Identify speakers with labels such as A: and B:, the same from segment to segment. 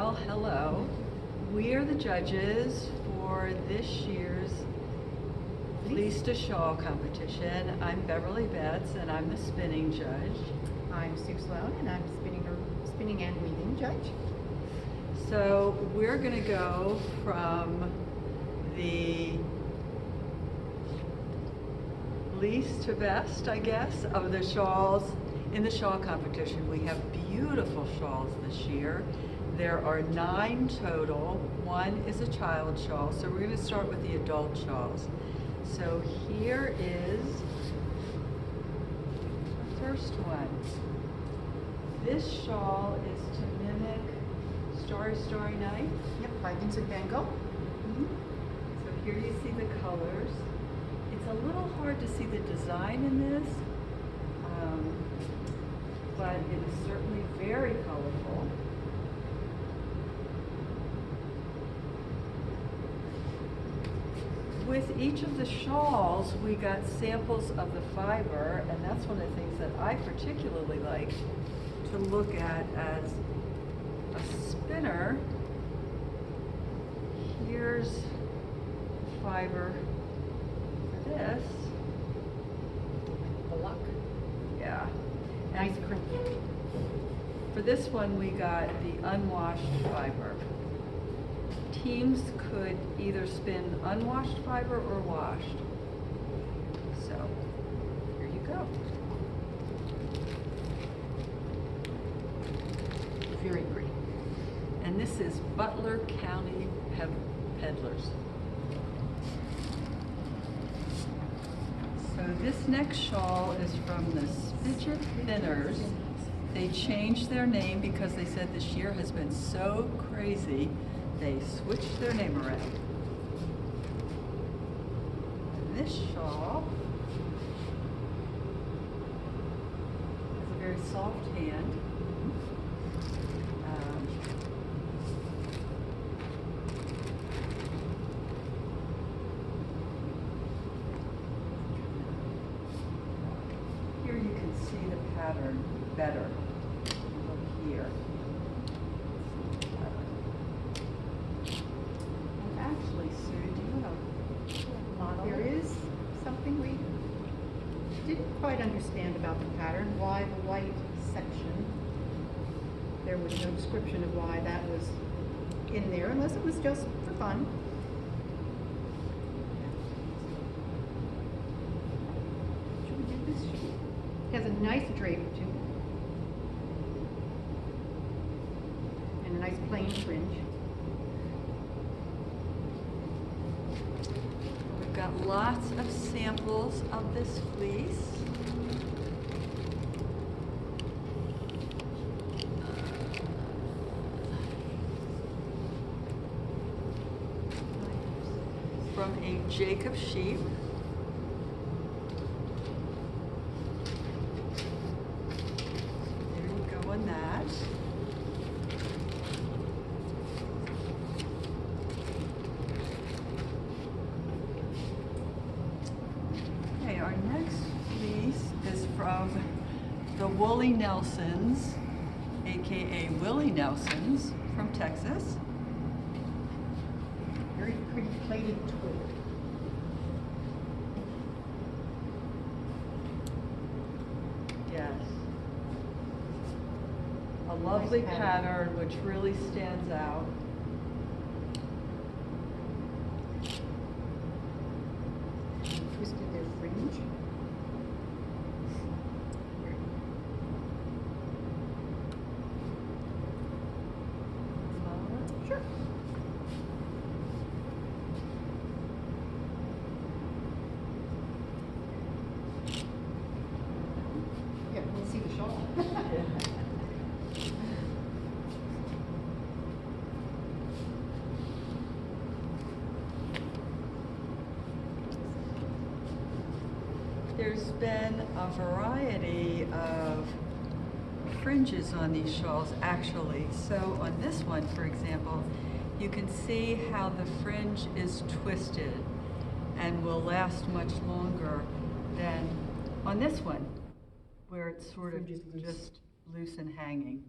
A: Well, hello. We are the judges for this year's Fleece-to-Shawl competition. I'm Beverly Betts, and I'm the spinning judge.
B: I'm Sue Sloan, and I'm spinning and weaving judge.
A: So we're going to go from the least to best, I guess, of the shawls in the shawl competition. We have beautiful shawls this year. There are 9 total. 1 is a child shawl, so we're going to start with the adult shawls. So here is the first one. This shawl is to mimic Starry Starry Night.
B: Yep, by Vincent van Gogh.
A: So here you see the colors. It's a little hard to see the design in this, but it is certainly very colorful. With each of the shawls, we got samples of the fiber, and that's one of the things that I particularly like to look at as a spinner. Here's fiber for this.
B: Block.
A: Yeah.
B: Nice print.
A: For this one, we got the unwashed fiber. Teams could either spin unwashed fiber or washed. So, here you go.
B: Very pretty.
A: And this is Butler County Peddlers. So this next shawl is from the Spidget Finners. They changed their name because they said this year has been so crazy. They switched their name around. And this shawl has a very soft hand. Here you can see the pattern better. Look here. Actually, Sue, do you have a model?
B: There is something we didn't quite understand about the pattern, why the white section. There was no description of why that was in there, unless it was just for fun. Should we do this sheet? It has a nice drape too. And a nice plain fringe.
A: We've got lots of samples of this fleece. From a Jacob sheep. There you go on that. Okay, our next fleece is from the Woolie Nelsons, aka Woolie Nelsons from Texas.
B: Very pretty plated twig.
A: Yes. A lovely
B: Nice
A: pattern which really stands out.
B: Twisted their fringe. Sure. Yeah, we'll see the shawl.
A: There's been a variety of fringes on these shawls actually. So on this one, for example, you can see how the fringe is twisted and will last much longer than on this one, where it's sort of just loose and hanging.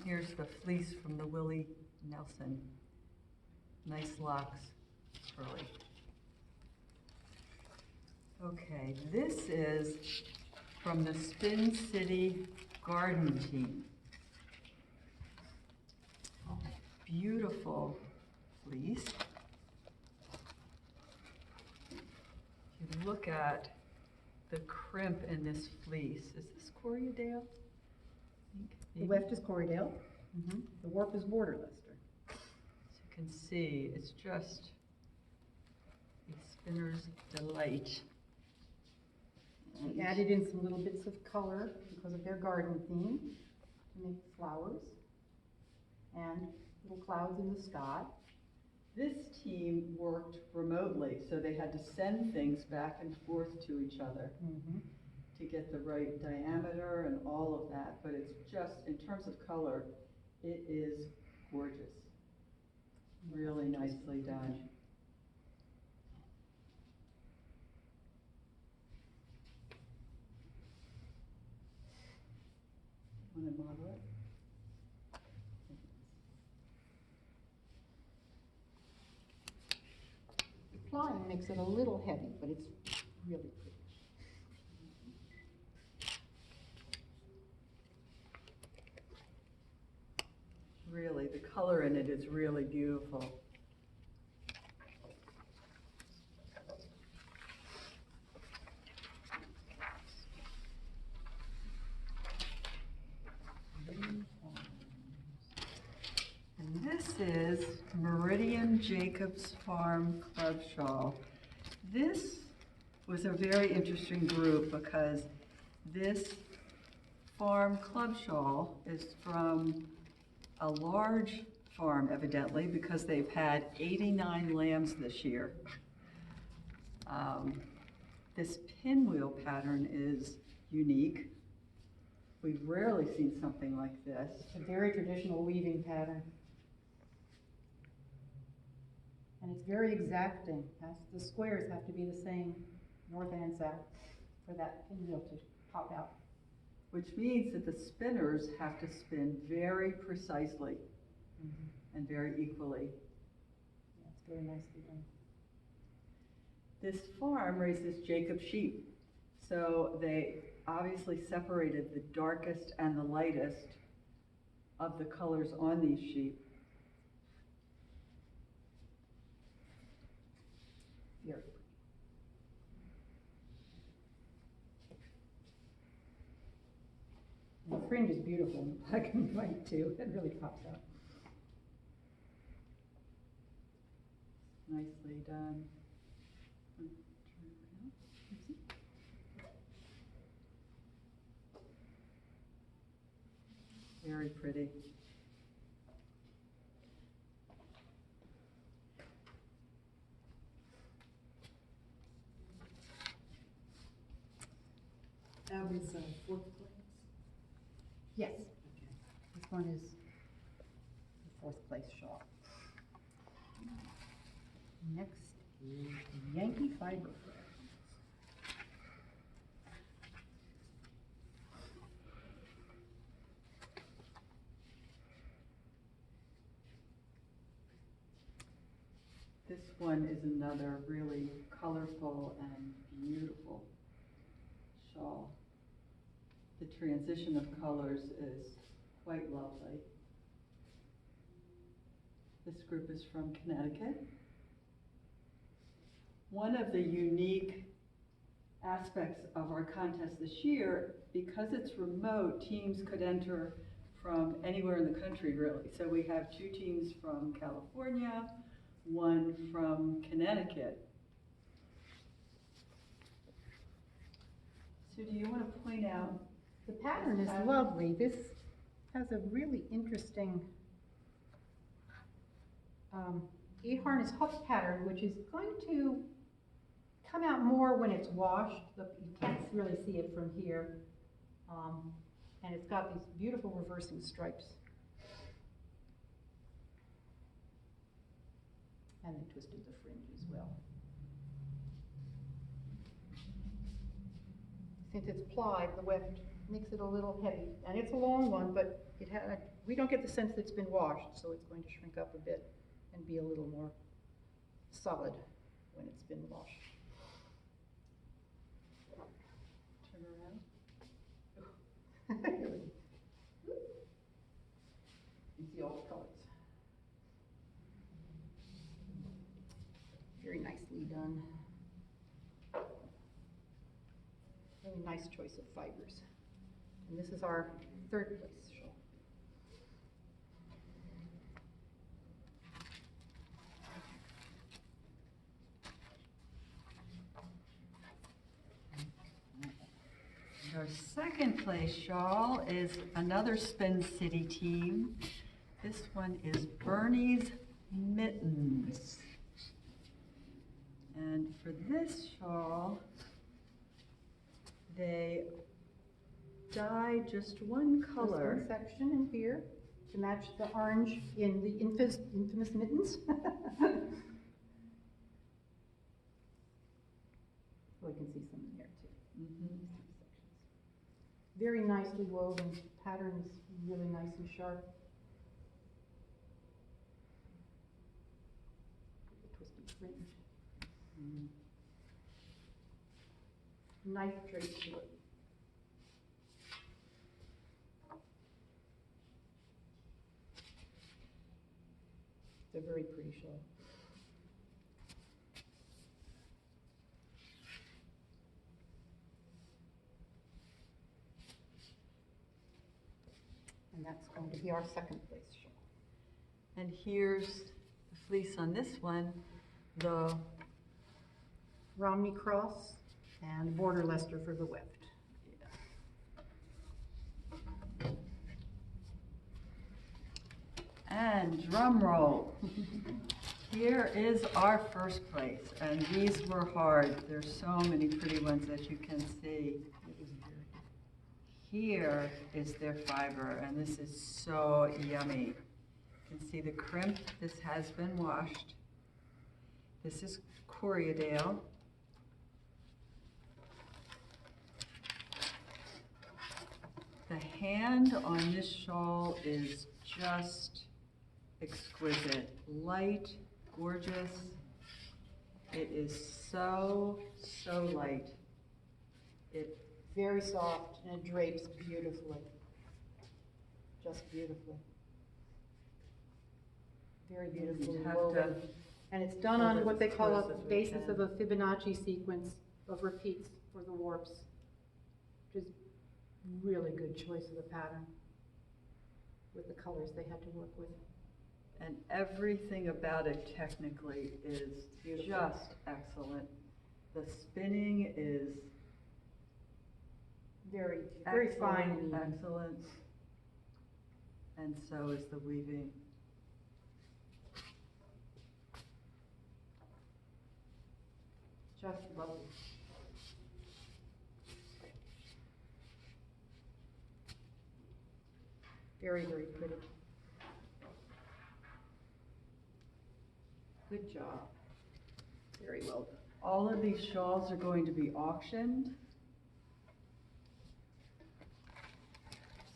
A: Here's the fleece from the Woolie Nelson. Nice locks, curly. Okay, this is from the Spin City Garden Team. Beautiful fleece. If you look at the crimp in this fleece, is this Corriedale?
B: The weft is Corriedale. The warp is Border Leicester.
A: So you can see, it's just a spinner's delight.
B: We added in some little bits of color because of their garden theme to make flowers and little clouds in the sky.
A: This team worked remotely, so they had to send things back and forth to each other to get the right diameter and all of that, but it's just, in terms of color, it is gorgeous. Really nicely done. Want to model it?
B: The plying makes it a little heavy, but it's really pretty.
A: Really, the color in it is really beautiful. And this is Meridian Jacobs Farm Club Shawl. This was a very interesting group because this farm club shawl is from a large farm, evidently, because they've had 89 lambs this year. This pinwheel pattern is unique. We've rarely seen something like this.
B: It's a very traditional weaving pattern. And it's very exacting. The squares have to be the same north and south for that pinwheel to pop out.
A: Which means that the spinners have to spin very precisely and very equally.
B: Yeah, it's very nicely done.
A: This farm raises Jacob sheep, so they obviously separated the darkest and the lightest of the colors on these sheep.
B: Very pretty. And the fringe is beautiful in black and white too. It really pops out.
A: Nicely done. Very pretty.
C: That was fourth place?
B: Yes,
C: Okay.
B: this one is the fourth place shawl. Next is the Yankee fiber thread.
A: This one is another really colorful and beautiful shawl. The transition of colors is quite lovely. This group is from Connecticut. One of the unique aspects of our contest this year, because it's remote, teams could enter from anywhere in the country, really. So we have 2 teams from California, 1 from Connecticut. So do you want to point out?
B: The pattern is lovely. This has a really interesting e-harness hook pattern, which is going to come out more when it's washed. You can't really see it from here. And it's got these beautiful reversing stripes. And they twisted the fringe as well. Since it's plied, the weft makes it a little heavy. And it's a long one, but we don't get the sense that it's been washed, so it's going to shrink up a bit and be a little more solid when it's been washed. Turn around. You see all the colors. Very nicely done. Really nice choice of fibers. And this is our third place shawl.
A: Our second place shawl is another Spin City team. This one is Bernie's Mittens. And for this shawl, they dyed just one color.
B: This one section in here to match the orange in the infamous mittens. Oh, you can see some in there too.
A: Mhm.
B: Very nicely woven. Pattern is really nice and sharp. The twisty fringe.
A: Mhm.
B: Nice drape to it. It's a very pretty shawl. And that's going to be our second place shawl.
A: And here's the fleece on this one, the
B: Romney cross and border Leicester for the weft.
A: And drum roll. Here is our first place, and these were hard. There's so many pretty ones that you can see. Here is their fiber, and this is so yummy. You can see the crimp. This has been washed. This is Corriedale. The hand on this shawl is just exquisite. Light, gorgeous. It is so, so light. It
B: Very soft and it drapes beautifully. Just beautifully. Very beautifully
A: have
B: woven.
A: to
B: And it's done
A: hold
B: on
A: it
B: what they
A: as
B: call
A: close
B: a
A: as we
B: basis
A: can.
B: of a Fibonacci sequence of repeats for the warps, which is really good choice of the pattern with the colors they had to work with.
A: And everything about it technically is
B: Beautiful.
A: just excellent. The spinning is
B: Very, very fine and even.
A: excellent. And so is the weaving.
B: Just lovely. Very, very pretty. Good job. Very well done.
A: All of these shawls are going to be auctioned.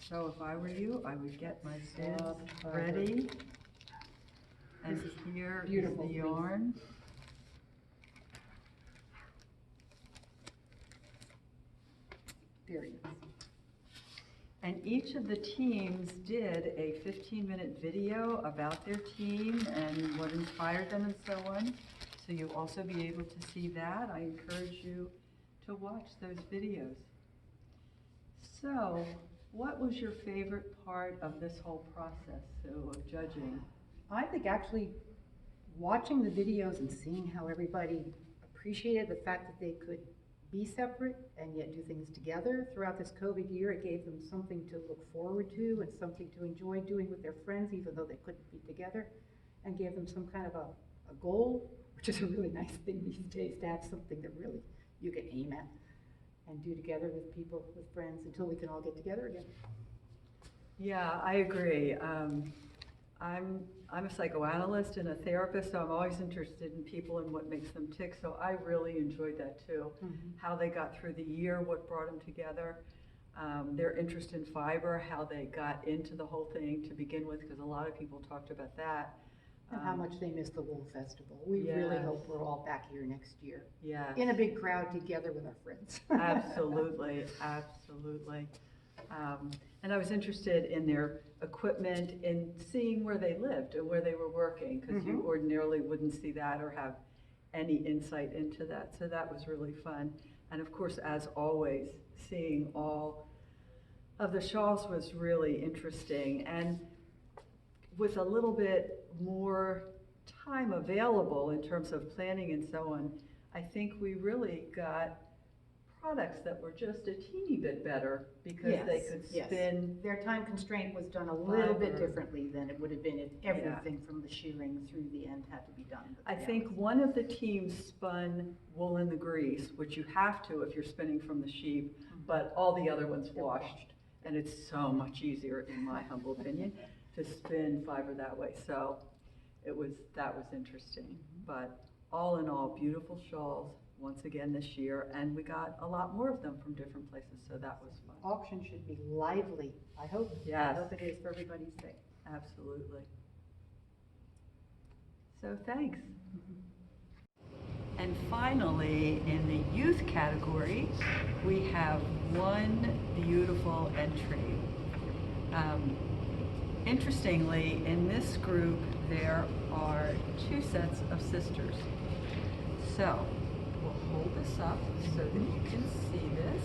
A: So if I were you, I would get my bibs ready. And
B: This is
A: here is
B: beautiful
A: the
B: fleece.
A: yarn.
B: Very nice.
A: And each of the teams did a 15-minute video about their team and what inspired them and so on. So you'll also be able to see that. I encourage you to watch those videos. So, what was your favorite part of this whole process, Sue, of judging?
B: I think actually watching the videos and seeing how everybody appreciated the fact that they could be separate and yet do things together throughout this COVID year, it gave them something to look forward to and something to enjoy doing with their friends, even though they couldn't be together, and gave them some kind of a goal, which is a really nice thing these days, to have something that really you can aim at and do together with people, with friends, until we can all get together again.
A: Yeah, I agree. I'm a psychoanalyst and a therapist, so I'm always interested in people and what makes them tick. So I really enjoyed that too.
B: Mhm.
A: How they got through the year, what brought them together. their interest in fiber, how they got into the whole thing to begin with, because a lot of people talked about that.
B: And how much they miss the Wool Festival. We really
A: Yes.
B: hope we're all back here next year.
A: Yeah.
B: In a big crowd together with our friends.
A: Absolutely, absolutely. And I was interested in their equipment, in seeing where they lived and where they were working, because you
B: Mhm.
A: ordinarily wouldn't see that or have any insight into that. So that was really fun. And of course, as always, seeing all of the shawls was really interesting. And with a little bit more time available in terms of planning and so on, I think we really got products that were just a teeny bit better because they could spin.
B: Their time constraint was done a little bit
A: Fiber.
B: differently than it would have been if everything from the shearing through the end had to be done. But
A: I
B: yeah,
A: think one of the teams spun wool in the grease, which you have to if you're spinning from the sheep, but all the other ones
B: They're
A: washed. And it's so much easier, in my humble opinion, to spin fiber that way. So that was interesting. But all in all, beautiful shawls once again this year, and we got a lot more of them from different places, so that was fun.
B: auction should be lively. I hope.
A: Yes.
B: I hope it is for everybody's sake.
A: Absolutely. So thanks. And finally, in the youth category, we have one beautiful entry. Interestingly, in this group, there are 2 sets of sisters. So we'll hold this up so that you can see this.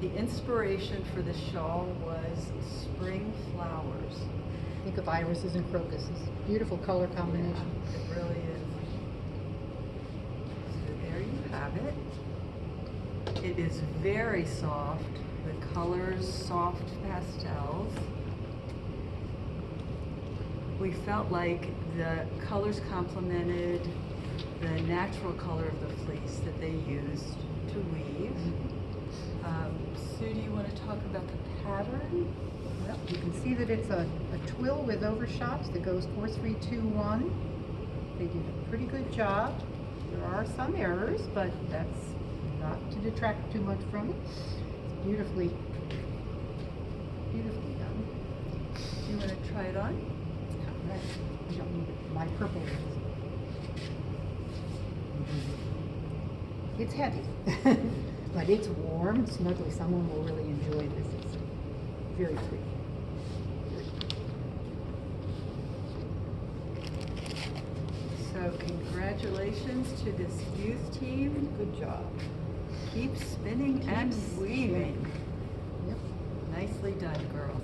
A: The inspiration for the shawl was spring flowers.
B: Think of irises and crocuses. Beautiful color combination.
A: Yeah, it really is. So there you have it. It is very soft. The colors, soft pastels. We felt like the colors complemented the natural color of the fleece that they used to weave. Sue, do you want to talk about the pattern?
B: Well, you can see that it's a twill with overshots that goes 4, 3, 2, 1. They did a pretty good job. There are some errors, but that's not to detract too much from it. It's beautifully done.
A: Do you want to try it on?
B: All right. I don't need my purple ones. It's heavy, but it's warm, snuggly. Someone will really enjoy this. It's very pretty.
A: So congratulations to this youth team.
B: Good job.
A: Keep spinning and
B: Keep
A: weaving.
B: Yep.
A: Nicely done, girls.